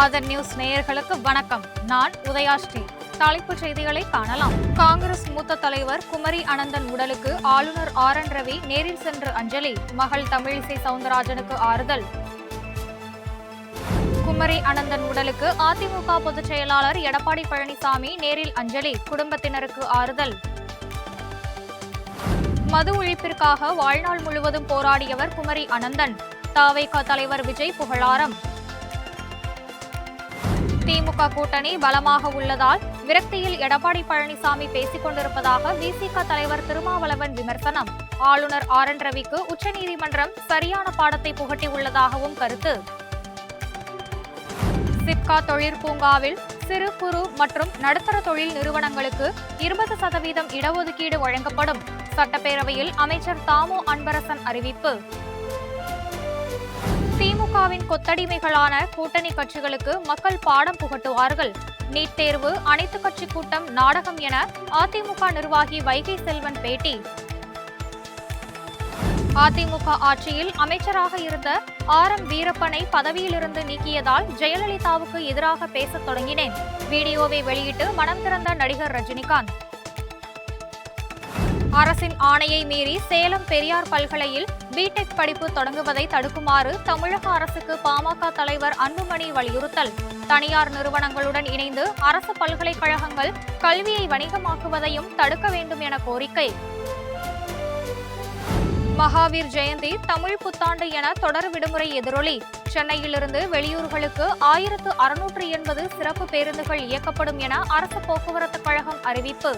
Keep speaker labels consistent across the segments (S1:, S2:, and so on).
S1: ஆதன் news நேயர்களுக்கு வணக்கம். நான் உதயாஸ்ரீ. தலைப்புச் செய்திகளை காணலாம். காங்கிரஸ் மூத்த தலைவர் குமரி அனந்தன் உடலுக்கு ஆளுநர் RN ரவி நேரில் சென்று அஞ்சலி. மகள் தமிழிசை சவுந்தரராஜனுக்கு ஆறுதல். குமரி அனந்தன் உடலுக்கு அதிமுக பொதுச் செயலாளர் எடப்பாடி பழனிசாமி நேரில் அஞ்சலி. குடும்பத்தினருக்கு ஆறுதல். மது ஒழிப்பிற்காக வாழ்நாள் முழுவதும் போராடியவர் குமரி அனந்தன். தவேக தலைவர் விஜய் புகழாரம். திமுக கூட்டணி பலமாக உள்ளதால் விரக்தியில் எடப்பாடி பழனிசாமி பேசிக் கொண்டிருப்பதாக விசிக தலைவர் திருமாவளவன் விமர்சனம். ஆளுநர் RN ரவிக்கு உச்சநீதிமன்றம் சரியான பாடத்தை புகட்டியுள்ளதாகவும் கருத்து. சிப்கா தொழிற்பூங்காவில் சிறு குறு மற்றும் நடுத்தர தொழில் நிறுவனங்களுக்கு 20% இடஒதுக்கீடு வழங்கப்படும். சட்டப்பேரவையில் அமைச்சர் தாமோ அன்பரசன் அறிவிப்பு. திமுகவின் கொத்தடிமைகளான கூட்டணி கட்சிகளுக்கு மக்கள் பாடம் புகட்டுவார்கள். நீட் தேர்வு அனைத்து கட்சி கூட்டம் நாடகம் என அதிமுக நிர்வாகி வைகை செல்வன் பேட்டி. அதிமுக ஆட்சியில் அமைச்சராக இருந்த RM வீரப்பனை பதவியிலிருந்து நீக்கியதால் ஜெயலலிதாவுக்கு எதிராக பேசத் தொடங்கினேன். வீடியோவை வெளியிட்டு மனம் திறந்த நடிகர் ரஜினிகாந்த். அரசின் ஆணையை மீறி சேலம் பெரியார் பல்கலையில் பிடெக் படிப்பு தொடங்குவதை தடுக்குமாறு தமிழக அரசுக்கு பாமக தலைவர் அன்புமணி வலியுறுத்தல். தனியார் நிறுவனங்களுடன் இணைந்து அரசு பல்கலைக்கழகங்கள் கல்வியை வணிகமாக்குவதையும் தடுக்க வேண்டும் என கோரிக்கை. மகாவீர் ஜெயந்தி, தமிழ் புத்தாண்டு என தொடர் விடுமுறை எதிரொலி. சென்னையிலிருந்து வெளியூர்களுக்கு 1680 சிறப்பு பேருந்துகள் இயக்கப்படும் என அரசு போக்குவரத்து கழகம் அறிவிப்பு.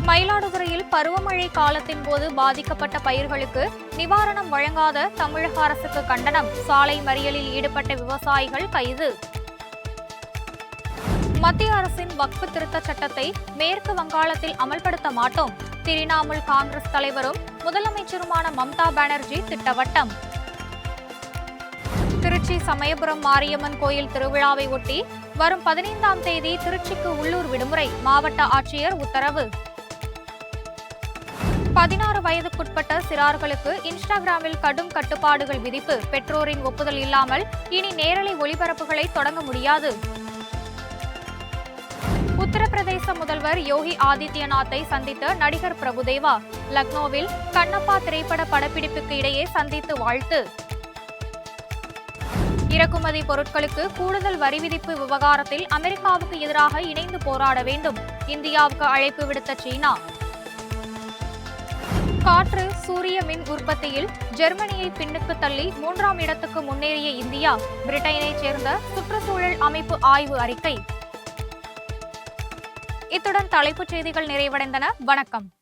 S1: மயிலாடுதுறையில் பருவமழை காலத்தின் போது பாதிக்கப்பட்ட பயிர்களுக்கு நிவாரணம் வழங்காத தமிழக அரசுக்கு கண்டனம். சாலை மறியலில் ஈடுபட்ட விவசாயிகள் கைது. மத்திய அரசின் வக்ஃப் திருத்த சட்டத்தை மேற்கு வங்காளத்தில் அமல்படுத்த மாட்டோம். திரிணாமுல் காங்கிரஸ் தலைவரும் முதலமைச்சருமான மம்தா பானர்ஜி திட்டவட்டம். திருச்சி சமயபுரம் மாரியம்மன் கோயில் திருவிழாவை ஒட்டி வரும் 15ஆம் தேதி திருச்சிக்கு உள்ளூர் விடுமுறை. மாவட்ட ஆட்சியர் உத்தரவு. 16 வயதுக்குட்பட்ட சிறார்களுக்கு இன்ஸ்டாகிராமில் கடும் கட்டுப்பாடுகள் விதிப்பு. பெற்றோரின் ஒப்புதல் இல்லாமல் இனி நேரலை ஒளிபரப்புகளை தொடங்க முடியாது. உத்தரப்பிரதேச முதல்வர் யோகி ஆதித்யநாத்தை சந்தித்த நடிகர் பிரபுதேவா. லக்னோவில் கண்ணப்பா திரைப்பட படப்பிடிப்புக்கு இடையே சந்தித்து வாழ்த்து. இறக்குமதி பொருட்களுக்கு கூடுதல் வரி விதிப்பு விவகாரத்தில் அமெரிக்காவுக்கு எதிராக இணைந்து போராட வேண்டும். இந்தியாவுக்கு அழைப்பு விடுத்த சீனா. காற்று சூரிய மின் உற்பத்தியில் ஜெர்மனியை பின்னுக்கு தள்ளி 3ஆம் இடத்துக்கு முன்னேறிய இந்தியா. பிரிட்டனைச் சேர்ந்த சுற்றுச்சூழல் அமைப்பு ஆய்வு அறிக்கை. இத்துடன் தலைப்புச் செய்திகள் நிறைவடைந்தன. வணக்கம்.